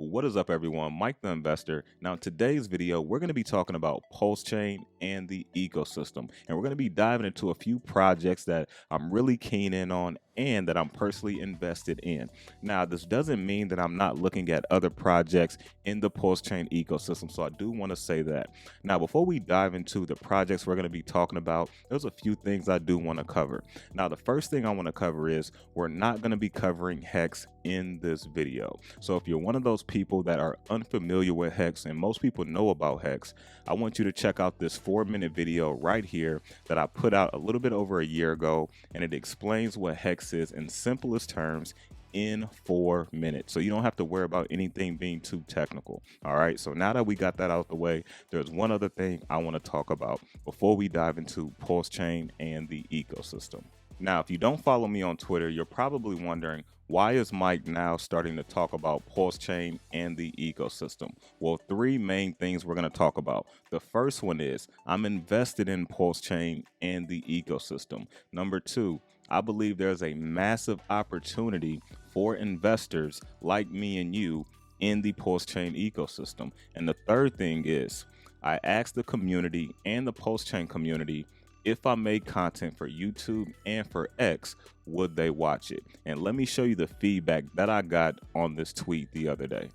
What is up, everyone? Mike the Investor. Now, in today's video, we're going to be talking about PulseChain and the ecosystem, and we're going to be diving into a few projects that I'm really keen in on and that I'm personally invested in. Now, this doesn't mean that I'm not looking at other projects in the PulseChain ecosystem, so I do want to say that. Now, before we dive into the projects we're going to be talking about, there's a few things I do want to cover. Now, the first thing I want to cover is we're not going to be covering HEX in this video. So if you're one of those people that are unfamiliar with HEX, and most people know about HEX, I want you to check out this 4-minute video right here that I put out a little bit over a year ago, and it explains what HEX is in simplest terms in 4 minutes, so you don't have to worry about anything being too technical. All right, so now that we got that out the way, there's one other thing I want to talk about before we dive into PulseChain and the ecosystem. Now, if you don't follow me on Twitter, you're probably wondering, why is Mike now starting to talk about PulseChain and the ecosystem? Well, 3 main things we're going to talk about. The first one is I'm invested in PulseChain and the ecosystem. Number 2, I believe there's a massive opportunity for investors like me and you in the PulseChain ecosystem. And the third thing is I asked the community and the PulseChain community, if I made content for YouTube and for X, would they watch it? And let me show you the feedback that I got on this tweet the other day.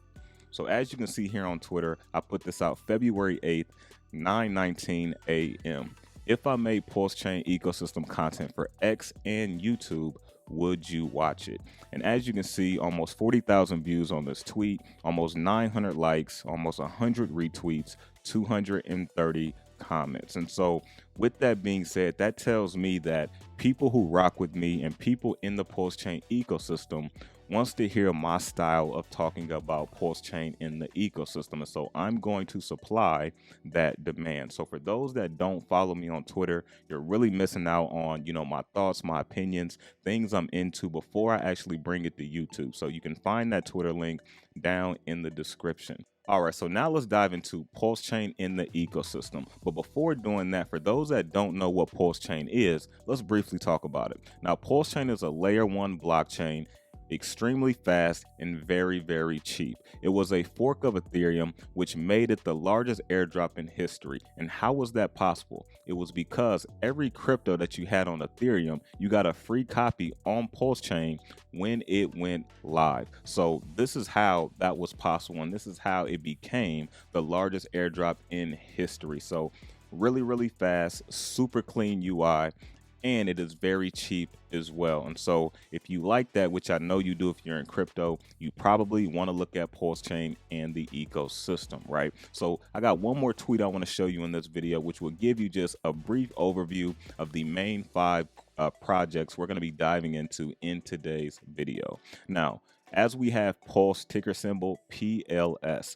So as you can see here on Twitter, I put this out February 8th, 9:19 a.m. If I made PulseChain ecosystem content for X and YouTube, would you watch it? And as you can see, almost 40,000 views on this tweet, almost 900 likes, almost 100 retweets, 230 comments. And so with that being said, that tells me that people who rock with me and people in the PulseChain ecosystem wants to hear my style of talking about PulseChain in the ecosystem. And so I'm going to supply that demand. So for those that don't follow me on Twitter, you're really missing out on, my thoughts, my opinions, things I'm into before I actually bring it to YouTube. So you can find that Twitter link down in the description. All right, so now let's dive into PulseChain in the ecosystem. But before doing that, for those that don't know what PulseChain is, let's briefly talk about it. Now, PulseChain is a layer 1 blockchain, extremely fast and very, very cheap. It was a fork of Ethereum, which made it the largest airdrop in history. And how was that possible? It was because every crypto that you had on Ethereum, you got a free copy on PulseChain when it went live. So this is how that was possible, and this is how it became the largest airdrop in history. So really, really fast, super clean UI, and it is very cheap as well. And so if you like that, which I know you do if you're in crypto, you probably want to look at PulseChain and the ecosystem, right? So I got one more tweet I want to show you in this video, which will give you just a brief overview of the main 5 projects we're going to be diving into in today's video. Now, as we have Pulse, ticker symbol PLS,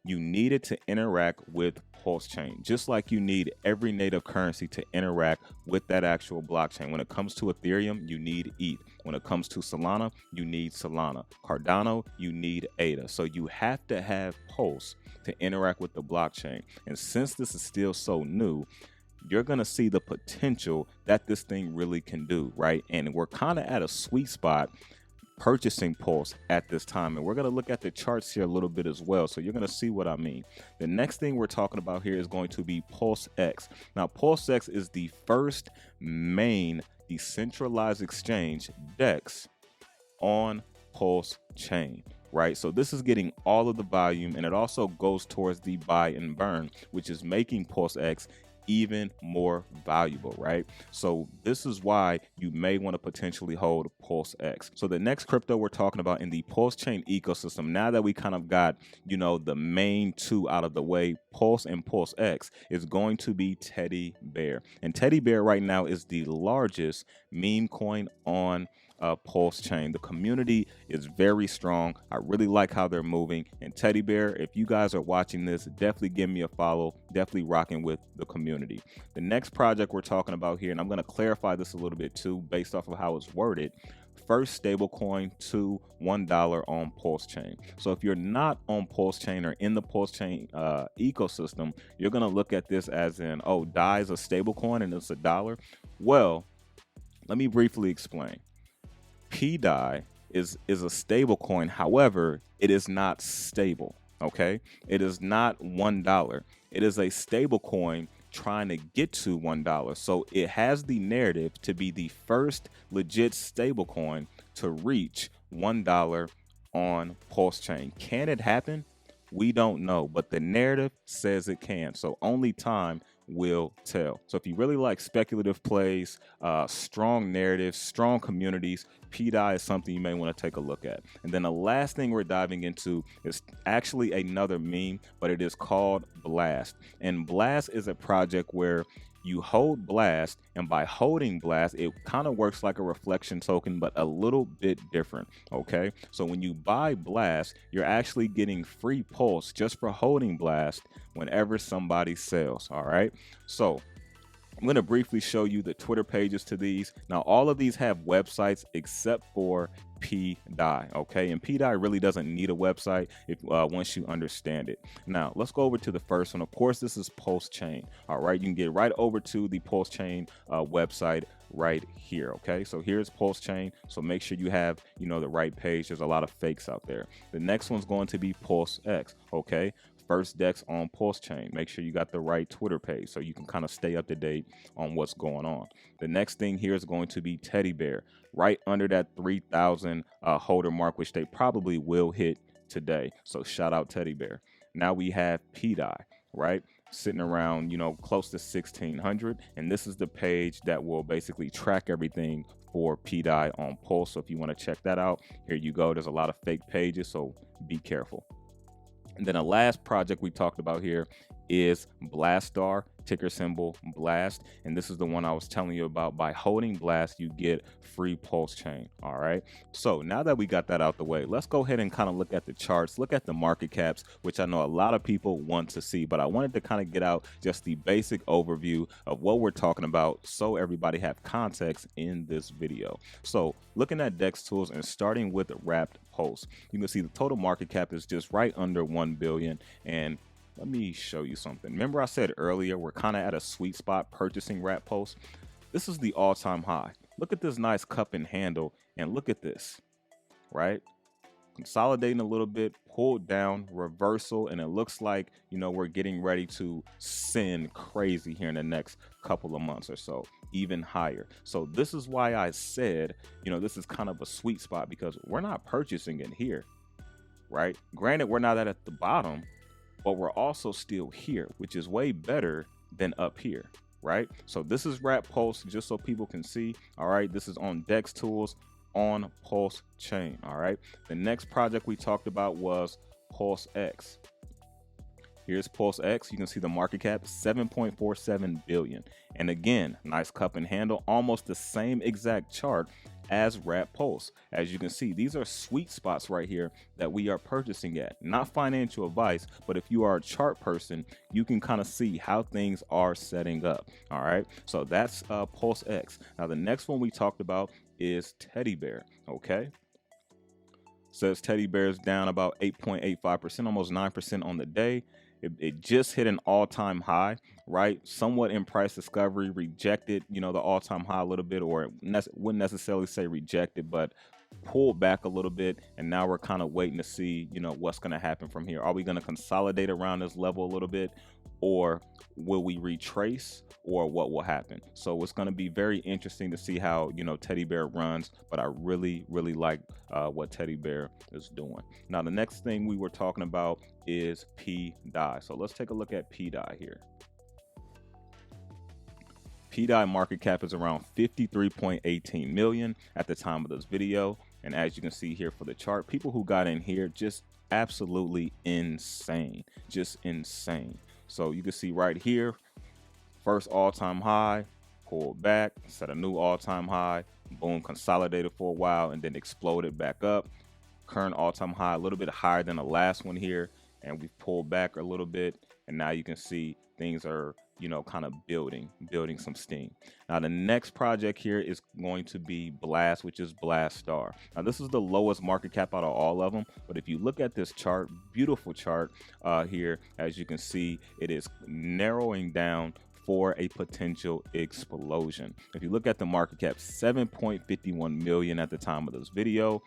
you needed to interact with PulseChain, just like you need every native currency to interact with that actual blockchain. When it comes to Ethereum, you need ETH. When it comes to Solana, you need Solana. Cardano, you need ADA. So you have to have Pulse to interact with the blockchain. And since this is still so new, you're going to see the potential that this thing really can do, right? And we're kind of at a sweet spot purchasing Pulse at this time, and we're going to look at the charts here a little bit as well, so you're going to see what I mean. The next thing we're talking about here is going to be PulseX. Now, PulseX is the first main decentralized exchange, DEX, on PulseChain, right? So this is getting all of the volume, and it also goes towards the buy and burn, which is making PulseX even more valuable, right? So this is why you may want to potentially hold PulseX. So the next crypto we're talking about in the PulseChain ecosystem, now that we kind of got, the main 2 out of the way, Pulse and PulseX, is going to be TeddyBear. And TeddyBear right now is the largest meme coin on PulseChain. The community is very strong. I really like how they're moving. And TeddyBear, if you guys are watching this, definitely give me a follow. Definitely rocking with the community. The next project we're talking about here, and I'm going to clarify this a little bit too, based off of how it's worded. First stablecoin to $1 on PulseChain. So if you're not on PulseChain or in the PulseChain ecosystem, you're going to look at this as in, oh, DAI is a stablecoin and it's $1. Well, let me briefly explain. PDAI is a stable coin. However, it is not stable. Okay, it is not $1. It is a stable coin trying to get to $1. So it has the narrative to be the first legit stable coin to reach $1 on PulseChain. Can it happen? We don't know, but the narrative says it can. So only time will tell. So if you really like speculative plays, strong narratives, strong communities, PDAI is something you may want to take a look at. And then the last thing we're diving into is actually another meme, but it is called Blast. And Blast is a project where you hold Blast, and by holding Blast, it kind of works like a reflection token, but a little bit different, okay? So when you buy Blast, you're actually getting free Pulse just for holding Blast whenever somebody sells, all right? So I'm going to briefly show you the Twitter pages to these. Now, all of these have websites except for PDAI, okay? And PDAI really doesn't need a website if once you understand it. Now, let's go over to the first one. Of course, this is PulseChain, all right? You can get right over to the PulseChain website right here, okay? So here's PulseChain. So make sure you have, the right page. There's a lot of fakes out there. The next one's going to be PulseX, okay? First DEX on PulseChain. Make sure you got the right Twitter page so you can kind of stay up to date on what's going on. The next thing here is going to be 𝗕𝗘𝗅, right under that 3,000 holder mark, which they probably will hit today. So shout out 𝗕𝗘𝗅. Now we have PDAI, right? Sitting around, close to 1,600. And this is the page that will basically track everything for PDAI on Pulse. So if you want to check that out, here you go. There's a lot of fake pages, so be careful. And then the last project we talked about here is Blastar, ticker symbol Blast. And this is the one I was telling you about. By holding Blast, you get free PulseChain. All right. So now that we got that out the way, let's go ahead and kind of look at the charts, look at the market caps, which I know a lot of people want to see, but I wanted to kind of get out just the basic overview of what we're talking about so everybody have context in this video. So looking at DEX Tools and starting with Wrapped Pulse, you can see the total market cap is just right under 1 billion. And let me show you something. Remember I said earlier, we're kind of at a sweet spot purchasing Wrapped Pulse. This is the all-time high. Look at this nice cup and handle, and look at this, right? Consolidating a little bit, pulled down, reversal, and it looks like, we're getting ready to send crazy here in the next couple of months or so, even higher. So this is why I said, this is kind of a sweet spot, because we're not purchasing it here, right? Granted, we're not at the bottom, but we're also still here, which is way better than up here, right? So this is Wrapped Pulse, just so people can see. All right, this is on DEX Tools on PulseChain. All right, the next project we talked about was PulseX. Here's PulseX. You can see the market cap 7.47 billion. And again, nice cup and handle, almost the same exact chart as Wrapped Pulse. As you can see, these are sweet spots right here that we are purchasing at. Not financial advice, but if you are a chart person, you can kind of see how things are setting up. All right, so that's PulseX. Now the next one we talked about is 𝗕𝗘𝗅. Okay, says 𝗕𝗘𝗅 is down about 8.85%, almost 9% on the day. It just hit an all-time high, right? Somewhat in price discovery, rejected, the all-time high a little bit, or wouldn't necessarily say rejected, but pulled back a little bit. And now we're kind of waiting to see, what's going to happen from here. Are we going to consolidate around this level a little bit, or will we retrace, or what will happen? So it's going to be very interesting to see how, 𝗕𝗘𝗅 runs, but I really, really like what 𝗕𝗘𝗅 is doing. Now, the next thing we were talking about is PDAI. So let's take a look at PDAI here. PDAI market cap is around 53.18 million at the time of this video. And as you can see here for the chart, people who got in here, just absolutely insane, just insane. So you can see right here, first all-time high, pulled back, set a new all-time high, boom, consolidated for a while, and then exploded back up. Current all-time high, a little bit higher than the last one here, and we've pulled back a little bit, and now you can see things are, kind of building some steam. Now, the next project here is going to be Blast, which is Blastar. Now, this is the lowest market cap out of all of them, but if you look at this chart, beautiful chart here, as you can see, it is narrowing down for a potential explosion. If you look at the market cap, 7.51 million at the time of this video.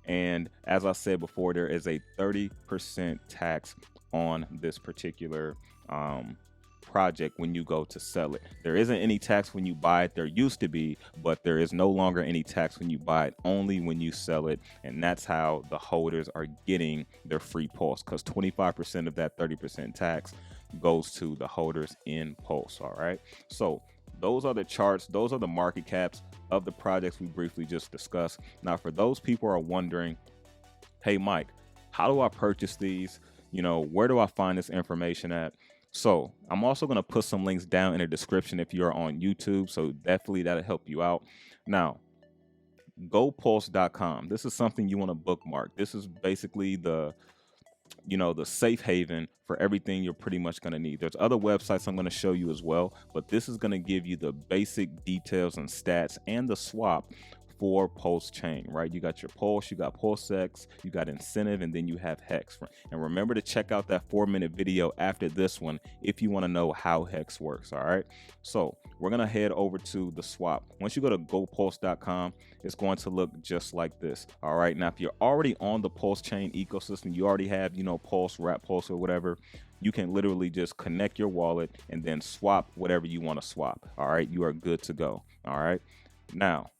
And as I said before, there is a 30% tax on this particular project when you go to sell it. There isn't any tax when you buy it. There used to be, but there is no longer any tax when you buy it, only when you sell it. And that's how the holders are getting their free Pulse, because 25% of that 30% tax goes to the holders in Pulse. All right. So those are the charts. Those are the market caps of the projects we briefly just discussed. Now, for those people who are wondering, hey, Mike, how do I purchase these? Where do I find this information at? So I'm also going to put some links down in the description if you're on YouTube. So definitely that'll help you out. Now, 𝗤𝗚𝗥𝗔𝗕.com. This is something you want to bookmark. This is basically the safe haven for everything you're pretty much going to need. There's other websites I'm going to show you as well, but this is going to give you the basic details and stats and the swap for PulseChain, right? You got your Pulse, you got PulseX, you got Incentive, and then you have Hex. And remember to check out that 4-minute video after this one if you want to know how Hex works, all right? So we're going to head over to the swap. Once you go to 𝗤𝗚𝗥𝗔𝗕.com, it's going to look just like this, all right? Now, if you're already on the PulseChain ecosystem, you already have, Pulse, Wrap Pulse, or whatever, you can literally just connect your wallet and then swap whatever you want to swap, all right? You are good to go, all right? Now,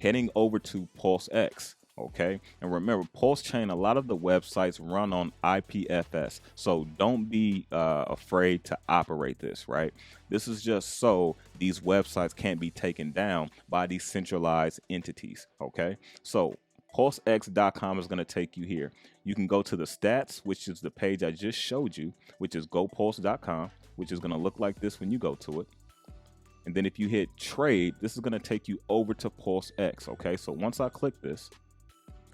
heading over to PulseX, okay? And remember, PulseChain, a lot of the websites run on IPFS, so don't be afraid to operate this, right? This is just so these websites can't be taken down by these centralized entities, okay? So PulseX.com is going to take you here. You can go to the stats, which is the page I just showed you, which is 𝗤𝗚𝗥𝗔𝗕.com, which is going to look like this when you go to it. And then if you hit trade, this is going to take you over to PulseX. Okay, so once I click this,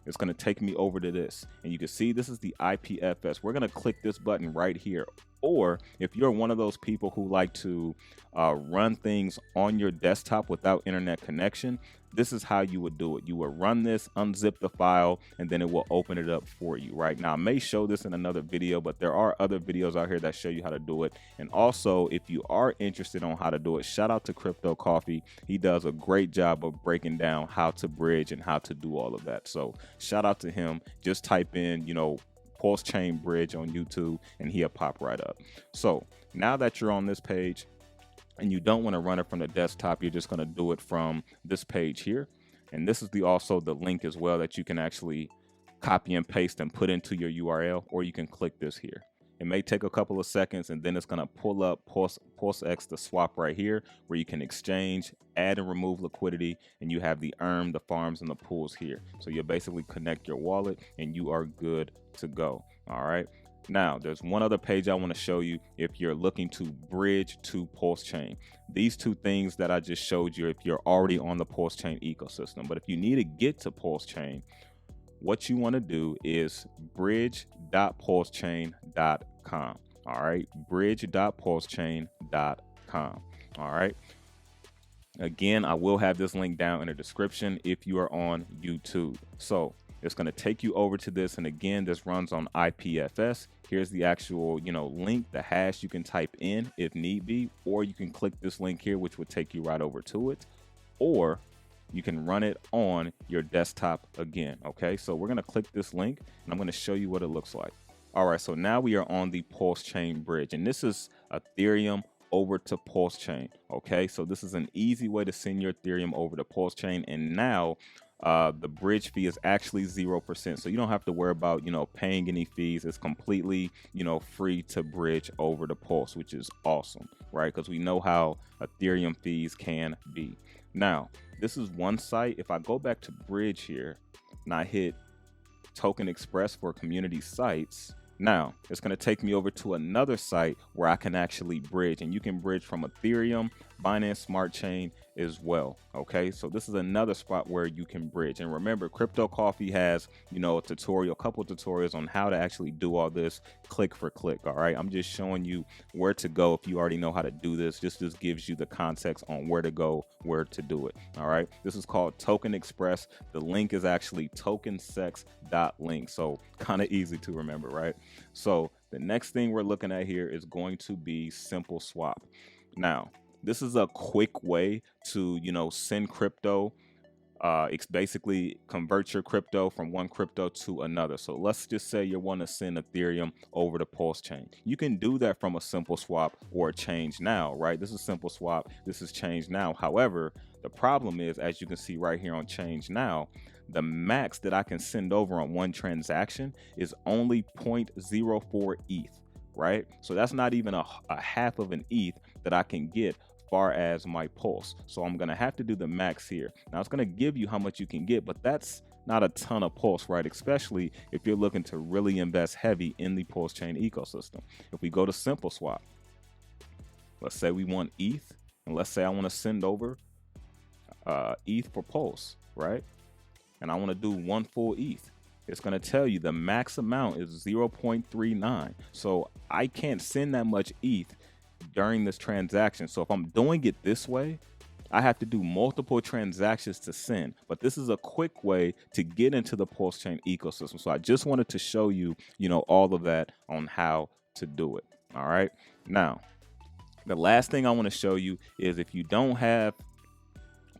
it's going to take me over to this. And you can see this is the IPFS. We're going to click this button right here. Or if you're one of those people who like to run things on your desktop without internet connection, this is how you would do it. You would run this, unzip the file, and then it will open it up for you. Right now, I may show this in another video, but there are other videos out here that show you how to do it. And also, if you are interested on how to do it, shout out to 𝗏𝗏𝗏𝗏𝗏. He does a great job of breaking down how to bridge and how to do all of that. So shout out to him. Just type in, PulseChain Bridge on YouTube and he'll pop right up. So now that you're on this page and you don't want to run it from the desktop, you're just going to do it from this page here. And this is also the link as well that you can actually copy and paste and put into your URL, or you can click this here. It may take a couple of seconds, and then it's going to pull up PulseX, the swap right here, where you can exchange, add and remove liquidity, and you have the earn, the farms, and the pools here. So you'll basically connect your wallet, and you are good to go. All right. Now, there's one other page I want to show you if you're looking to bridge to PulseChain. These two things that I just showed you if you're already on the PulseChain ecosystem. But if you need to get to PulseChain, what you want to do is bridge.pulsechain.com. All right, bridge.pulsechain.com. All right. Again, I will have this link down in the description if you are on YouTube. So it's going to take you over to this. And again, this runs on IPFS. Here's the actual, link, the hash you can type in if need be, or you can click this link here, which would take you right over to it, or you can run it on your desktop again. Okay, so we're going to click this link and I'm going to show you what it looks like. All right, so now we are on the PulseChain bridge, and this is Ethereum over to PulseChain. Okay, so this is an easy way to send your Ethereum over to PulseChain, and now the bridge fee is actually 0%. So you don't have to worry about, paying any fees. It's completely, free to bridge over to Pulse, which is awesome, right? Because we know how Ethereum fees can be. Now, this is one site. If I go back to bridge here and I hit Token Express for community sites, now it's going to take me over to another site where I can actually bridge, and you can bridge from Ethereum, Binance Smart Chain as well. Okay, so this is another spot where you can bridge. And remember, 𝗏𝗏𝗏𝗏𝗏, has, a tutorial, a couple tutorials on how to actually do all this click for click. All right, I'm just showing you where to go. If you already know how to do this, this gives you the context on where to go, where to do it. All right, this is called Token Express. The link is actually tokensex.link, so kind of easy to remember, right? So the next thing we're looking at here is going to be Simple Swap. Now, this is a quick way to, send crypto It's basically convert your crypto from one crypto to another. So let's just say you want to send Ethereum over to PulseChain. You can do that from a simple swap or a change now, right? This is simple swap. This is change now. However, the problem is, as you can see right here on change now, the max that I can send over on one transaction is only 0.04 ETH, right? So that's not even a half of an ETH that I can get far as my pulse. So I'm gonna have to do the max here. Now it's gonna give you how much you can get, but that's not a ton of pulse, right? Especially if you're looking to really invest heavy in the PulseChain ecosystem. If we go to simple swap, let's say we want ETH, and let's say I want to send over ETH for pulse, right? And I want to do one full ETH. It's going to tell you the max amount is 0.39. So I can't send that much ETH during this transaction. So if I'm doing it this way, I have to do multiple transactions to send. But this is a quick way to get into the PulseChain ecosystem. So I just wanted to show you, all of that on how to do it. All right. Now, the last thing I want to show you is if you don't have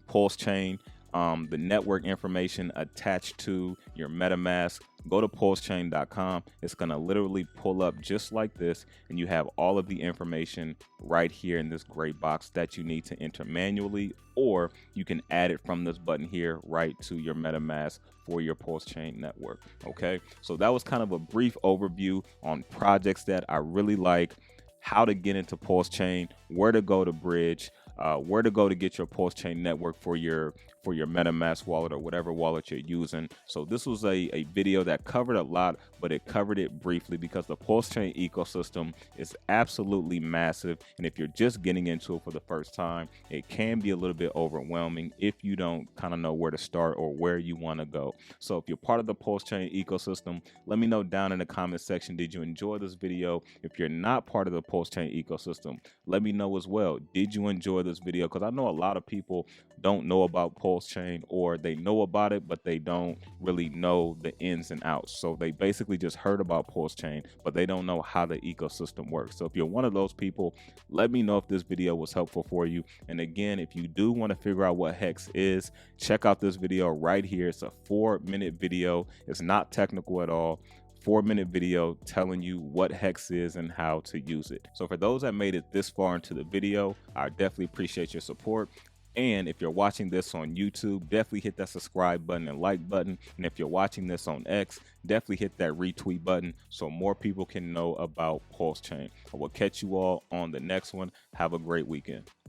PulseChain, the network information attached to your MetaMask, go to pulsechain.com. It's going to literally pull up just like this, and you have all of the information right here in this gray box that you need to enter manually, or you can add it from this button here right to your MetaMask for your PulseChain network. Okay, so that was kind of a brief overview on projects that I really like, how to get into PulseChain, where to go to bridge, where to go to get your PulseChain network for your MetaMask wallet or whatever wallet you're using. So this was a video that covered a lot, but it covered it briefly because the PulseChain ecosystem is absolutely massive. And if you're just getting into it for the first time, it can be a little bit overwhelming if you don't kind of know where to start or where you want to go. So if you're part of the PulseChain ecosystem, let me know down in the comment section, did you enjoy this video? If you're not part of the PulseChain ecosystem, let me know as well. Did you enjoy this video? Because I know a lot of people don't know about PulseChain, or they know about it, but they don't really know the ins and outs. So they basically just heard about PulseChain, but they don't know how the ecosystem works. So if you're one of those people, let me know if this video was helpful for you. And again, if you do want to figure out what Hex is, check out this video right here. It's a 4-minute video. It's not technical at all. 4-minute video telling you what Hex is and how to use it. So for those that made it this far into the video, I definitely appreciate your support. And if you're watching this on YouTube, definitely hit that subscribe button and like button. And if you're watching this on X, definitely hit that retweet button so more people can know about PulseChain. I will catch you all on the next one. Have a great weekend.